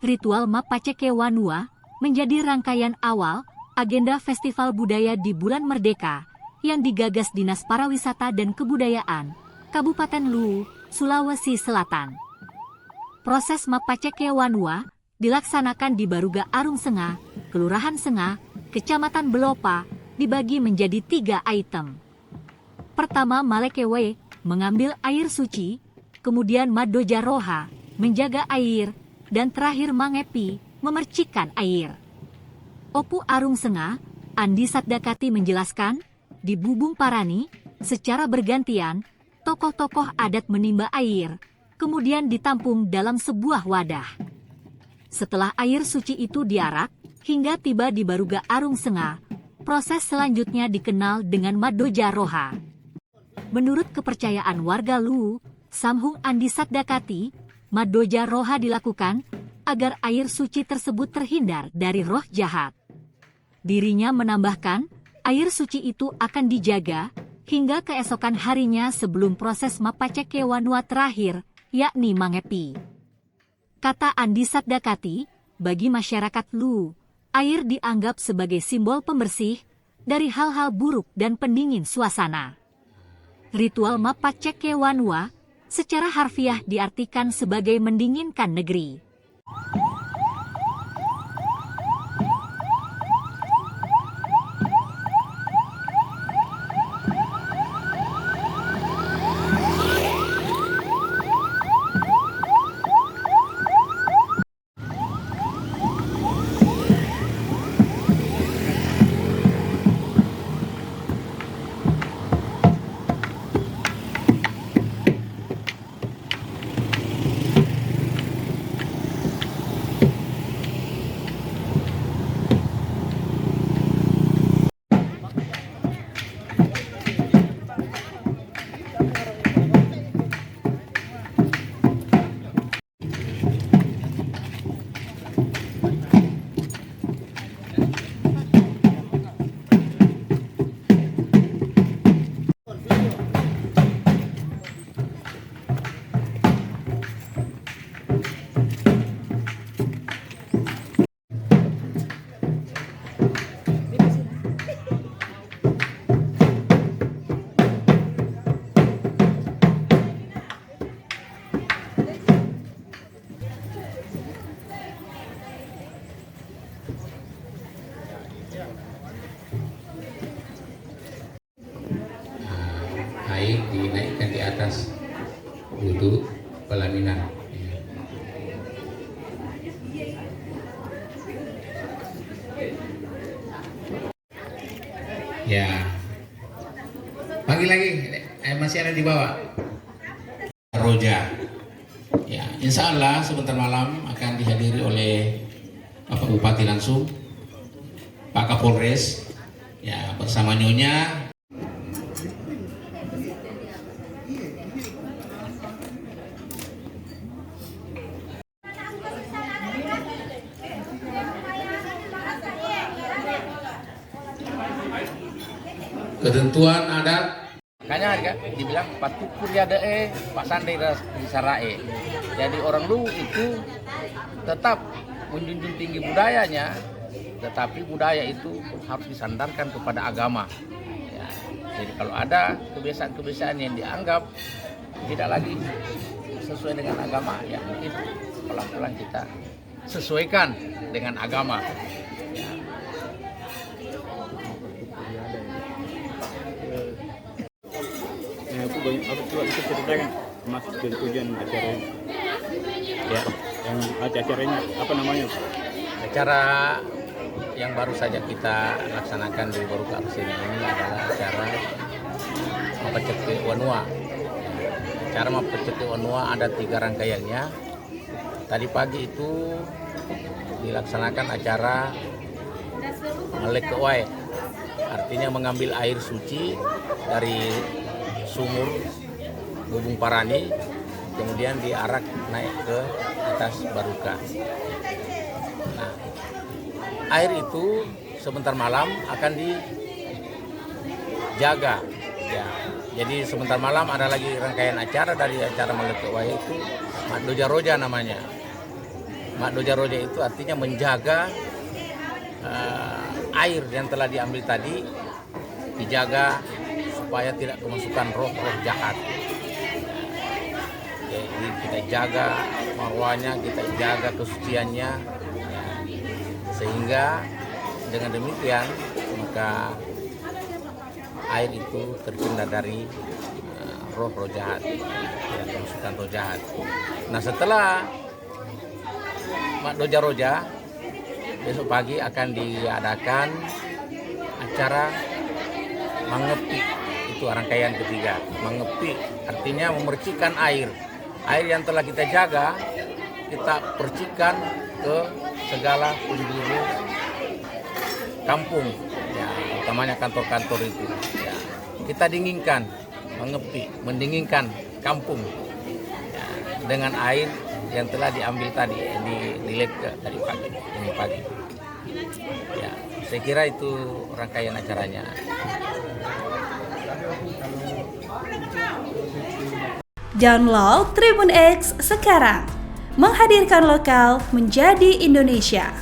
Ritual Mapaceke Wanua menjadi rangkaian awal agenda Festival Budaya di Bulan Merdeka yang digagas Dinas Pariwisata dan Kebudayaan Kabupaten Luwu, Sulawesi Selatan. Proses Mapaceke Wanua dilaksanakan di Baruga Arung Senga, Kelurahan Senga, Kecamatan Belopa, dibagi menjadi 3 item. Pertama, Malekewe mengambil air suci, kemudian Madoja Roha menjaga air, dan terakhir Mangepi memercikan air. Opu Arung Senga, Andi Satdakati menjelaskan, di Bubung Parani, secara bergantian, tokoh-tokoh adat menimba air, kemudian ditampung dalam sebuah wadah. Setelah air suci itu diarak, hingga tiba di Baruga Arung Senga, proses selanjutnya dikenal dengan Madoja Roha. Menurut kepercayaan warga Luwu, Samhung Andi Satdakati, Madoja Roha dilakukan agar air suci tersebut terhindar dari roh jahat. Dirinya menambahkan, air suci itu akan dijaga hingga keesokan harinya sebelum proses Mapaceke Wanua terakhir, yakni Mangepi. Kata Andi Satdakati, bagi masyarakat Luwu, air dianggap sebagai simbol pembersih dari hal-hal buruk dan pendingin suasana. Ritual Mapaceke Wanua secara harfiah diartikan sebagai mendinginkan negeri. Air dinaikkan di atas wudhu pelaminan. Ya, panggil lagi, masih ada di bawah. Roja. Ya, insya Allah sebentar malam akan dihadiri oleh Bapak Bupati langsung, Pak Kapolres, ya bersama Nyonya. Ketentuan adat. Makanya harga dibilang patukur ya deh, Pak Sandi di Sarae. Jadi orang Luwu itu tetap menjunjung tinggi budayanya, tetapi budaya itu harus disandarkan kepada agama. Ya, jadi kalau ada kebiasaan-kebiasaan yang dianggap tidak lagi sesuai dengan agama, ya mungkin pelan-pelan kita sesuaikan dengan agama. Ya. Aku coba bisa ceritakan mas tujuan acaranya. Ya, yang acaranya apa namanya? Acara yang baru saja kita laksanakan di Baruga Arung Senga ini adalah acara Mapaceke Wanua. Acara Mapaceke Wanua ada 3 rangkaiannya. Tadi pagi itu dilaksanakan acara Malekewe, artinya mengambil air suci dari sumur Bubung Parani, kemudian diarak naik ke atas Baruga. Nah, air itu sebentar malam akan dijaga. Ya, jadi sebentar malam ada lagi rangkaian acara dari acara Malekewe itu Madoja Roja namanya. Mak Doja Roja itu artinya menjaga air yang telah diambil tadi, dijaga supaya tidak kemasukan roh-roh jahat. Jadi kita jaga marwahnya, kita jaga kesuciannya, sehingga dengan demikian maka air itu terhindar dari roh-roh jahat, tidak kemasukan roh jahat. Nah, setelah Mak Doja Roja, besok pagi akan diadakan acara mengepi. Itu rangkaian ketiga. Mengepi artinya memercikan air. Air yang telah kita jaga, kita percikan ke segala penjuru kampung, ya, utamanya kantor-kantor itu. Ya, kita dinginkan, mengepi, mendinginkan kampung, ya, dengan air yang telah diambil tadi, di tadi pagi, ini pagi. Ya, saya kira itu rangkaian acaranya. Download Tribun X sekarang, menghadirkan lokal menjadi Indonesia.